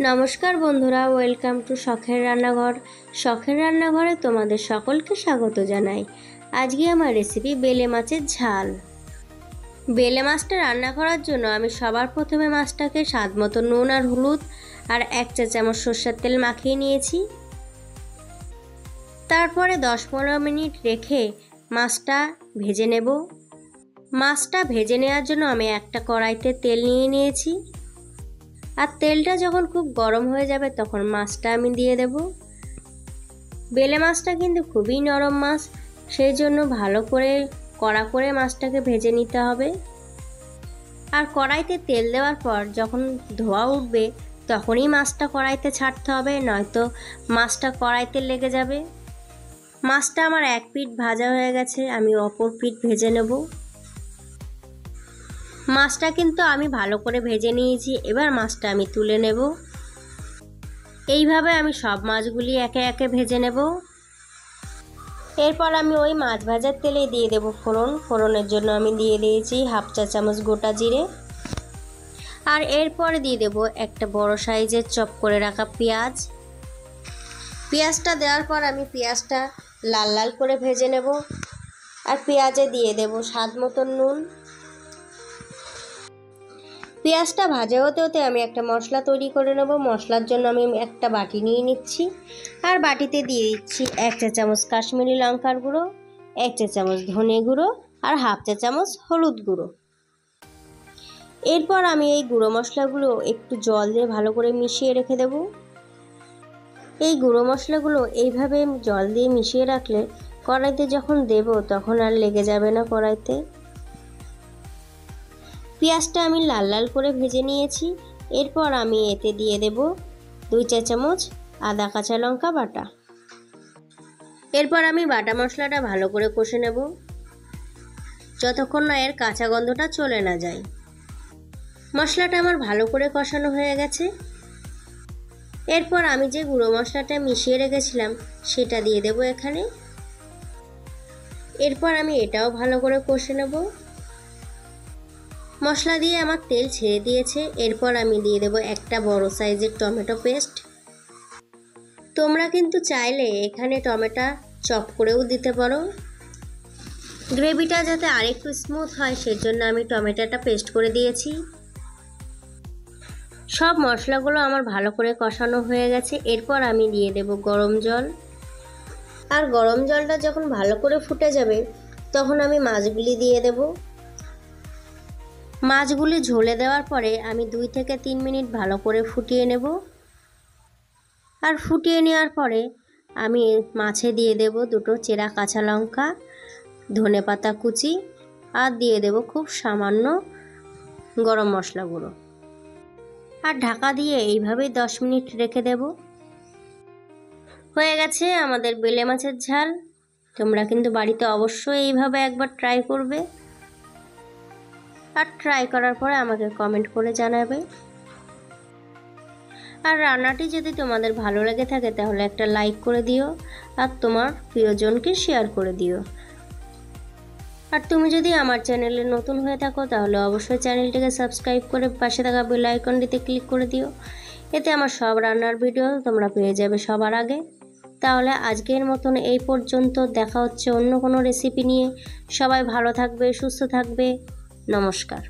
নমস্কার বন্ধুরা, welcome to শখের রান্নাঘর। শখের রান্নাঘরে তোমাদের সকলকে স্বাগত জানাই। আজকে আমার রেসিপি বেলে মাছের ঝাল। বেলে মাছটা রান্না করার জন্য আমি সবার প্রথমে মাছটাকে স্বাদ মতো নুন আর হলুদ আর 1 চা চামচ সরষের তেল মাখিয়ে নিয়েছি। তারপরে 10-15 মিনিট রেখে মাছটা ভেজে নেব। মাছটা ভেজে নেওয়ার জন্য আমি একটা কড়াইতে তেল নিয়ে নিয়েছি। আর তেলটা যখন খুব গরম হয়ে যাবে তখন মাছটা আমি দিয়ে দেব। বেলে মাছটা কিন্তু খুবই নরম মাছ, সেই জন্য ভালো করে কড়া করে মাছটাকে ভেজে নিতে হবে। আর কড়াইতে তেল দেওয়ার পর যখন ধোয়া উঠবে তখনই মাছটা কড়াইতে ছাড়তে হবে, নয়তো মাছটা কড়াইতে লেগে যাবে। মাছটা আমার এক পিঠ ভাজা হয়ে গেছে, আমি অপর পিঠ ভেজে নেব। মাছটা কিন্তু আমি ভালো করে ভেজে নিয়েছি। এবার মাছটা আমি তুলে নেব। এইভাবে আমি সব মাছগুলি একে একে ভেজে নেব। এরপর আমি ওই মাছ ভাজার তেলে দিয়ে দেব ফোড়ন। ফোড়নের জন্য আমি দিয়ে দিয়েছি 1/2 চা চামচ গোটা জিরে। আর এরপর দিয়ে দেব একটা বড় সাইজের চপ করে রাখা পেঁয়াজ। পেঁয়াজটা দেওয়ার পর আমি পেঁয়াজটা লাল লাল করে ভেজে নেব। আর পেঁয়াজে দিয়ে দেব স্বাদ মতো নুন। পেঁয়াজটা ভাজা হতে হতে আমি একটা মশলা তৈরি করে নেব। মশলার জন্য আমি একটা বাটি নিয়ে নিচ্ছি। আর বাটিতে দিয়ে দিচ্ছি 1 চা চামচ কাশ্মীরি লঙ্কার গুঁড়ো, 1 চা চামচ ধনে গুঁড়ো আর 1/2 চা চামচ হলুদ গুঁড়ো। এরপর আমি এই গুঁড়ো মশলাগুলো একটু জল দিয়ে ভালো করে মিশিয়ে রেখে দেব। এই গুঁড়ো মশলাগুলো এইভাবে জল দিয়ে মিশিয়ে রাখলে কড়াইতে যখন দেব তখন আর লেগে যাবে না কড়াইতে। পেঁয়াজটা আমি লাল লাল করে ভেজে নিয়েছি। এরপর আমি এতে দিয়ে দেব 2 চা চামচ আদা কাঁচা লঙ্কা বাটা। এরপর আমি বাটা মশলাটা ভালো করে কষে নেব, যতক্ষণ না এর কাঁচা গন্ধটা চলে না যায়। মশলাটা আমার ভালো করে কষানো হয়ে গেছে। এরপর আমি যে গুঁড়ো মশলাটা মিশিয়ে রেখেছিলাম সেটা দিয়ে দেব এখানে। এরপর আমি এটাও ভালো করে কষে নেব। মশলা দিয়ে আমার তেল ছেড়ে দিয়েছে। এরপর আমি দিয়ে দেব একটা বড় সাইজের টমেটো পেস্ট। তোমরা কিন্তু চাইলে এখানে টমেটো চপ করেও দিতে পারো। গ্রেভিটা যাতে আরেকটু স্মুথ হয় সেজন্য আমি টমেটোটা পেস্ট করে দিয়েছি। সব মশলাগুলো আমার ভালো করে কষানো হয়ে গেছে। এরপর আমি দিয়ে দেব গরম জল। আর গরম জলটা যখন ভালো করে ফুটে যাবে তখন আমি মাছগুলি দিয়ে দেব। মাছগুলি ঝোলে দেওয়ার পরে আমি 2 থেকে 3 মিনিট ভালো করে ফুটিয়ে নেব। আর ফুটিয়ে নেওয়ার পরে আমি মাছে দিয়ে দেব 2টো চেরা কাঁচা লঙ্কা, ধনেপাতা কুচি আর দিয়ে দেব খুব সামান্য গরম মশলা গুঁড়ো। আর ঢাকা দিয়ে এইভাবেই 10 মিনিট রেখে দেব। হয়ে গেছে আমাদের বেলে মাছের ঝাল। তোমরা কিন্তু বাড়িতে অবশ্যই এইভাবে একবার ট্রাই করবে। আর ট্রাই করার পরে আমাকে কমেন্ট করে জানাবে। আর রান্নাটি যদি তোমাদের ভালো লেগে থাকে তাহলে একটা লাইক করে দিও আর তোমার প্রিয়জনকে শেয়ার করে দিও। আর তুমি যদি আমার চ্যানেলে নতুন হয়ে থাকো তাহলে অবশ্যই চ্যানেলটিকে সাবস্ক্রাইব করে পাশে থাকা বেল আইকনটিতে ক্লিক করে দিও। এতে আমার সব রান্নার ভিডিও তোমরা পেয়ে যাবে সবার আগে। তাহলে আজকের মতন এই পর্যন্ত। দেখা হচ্ছে অন্য কোনো রেসিপি নিয়ে। সবাই ভালো থাকবে, সুস্থ থাকবে। নমস্কার।